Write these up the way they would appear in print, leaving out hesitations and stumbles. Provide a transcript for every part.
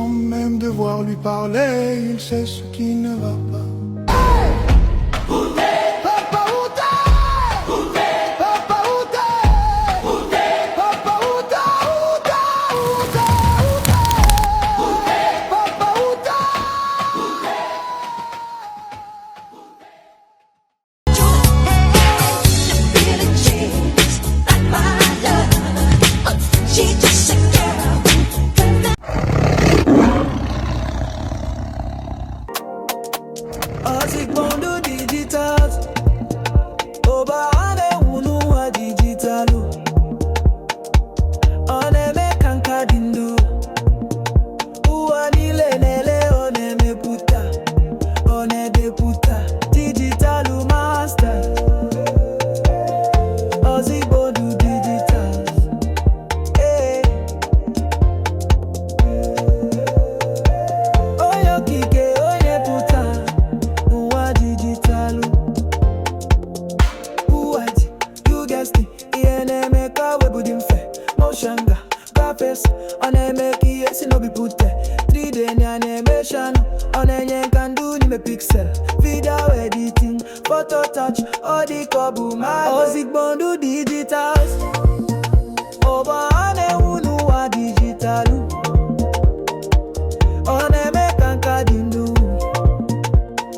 sans même devoir lui parler, il sait ce qui ne va pas. Video editing, photo touch, all the couple my OZDN digitals. Over ane unu wa digitalu. One me kanka dindu.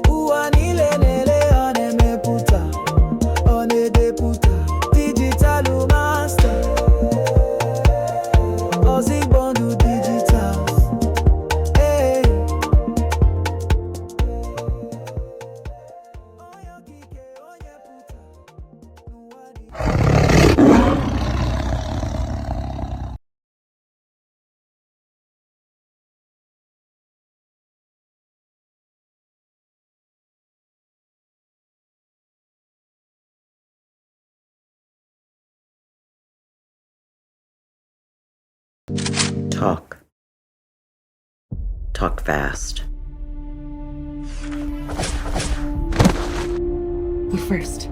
Uwa nile nele one me puta. One de puta. Digitalu master. OZDN digitals. Hey. Talk. Talk fast. You first.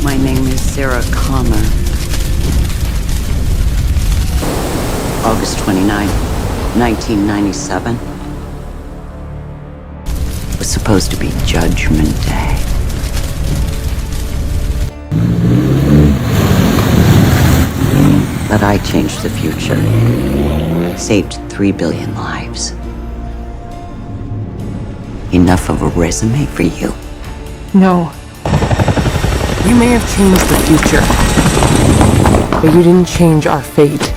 My name is Sarah Connor. August 29, 1997. It was supposed to be Judgment Day. But I changed the future. Saved 3 billion lives. Enough of a resume for you? No. You may have changed the future, but you didn't change our fate.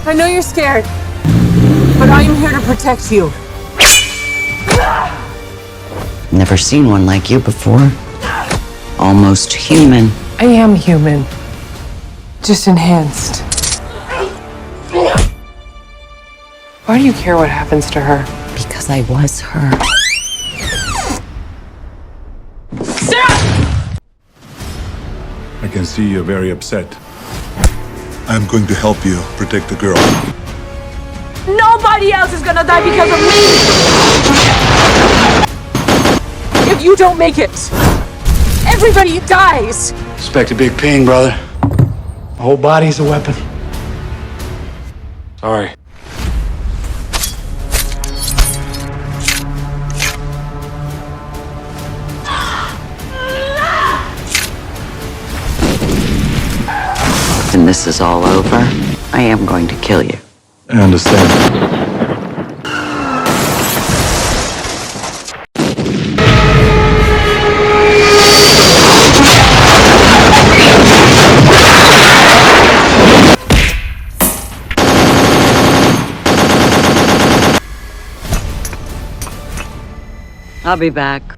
I know you're scared, but I am here to protect you. Never seen one like you before. Almost human. I am human. Just enhanced. Why do you care what happens to her? Because I was her. I can see you're very upset. I'm going to help you protect the girl. Nobody else is gonna die because of me! If you don't make it, everybody dies! Expect a big ping, brother. The whole body's a weapon. Sorry. When this is all over, I am going to kill you. I understand. I'll be back.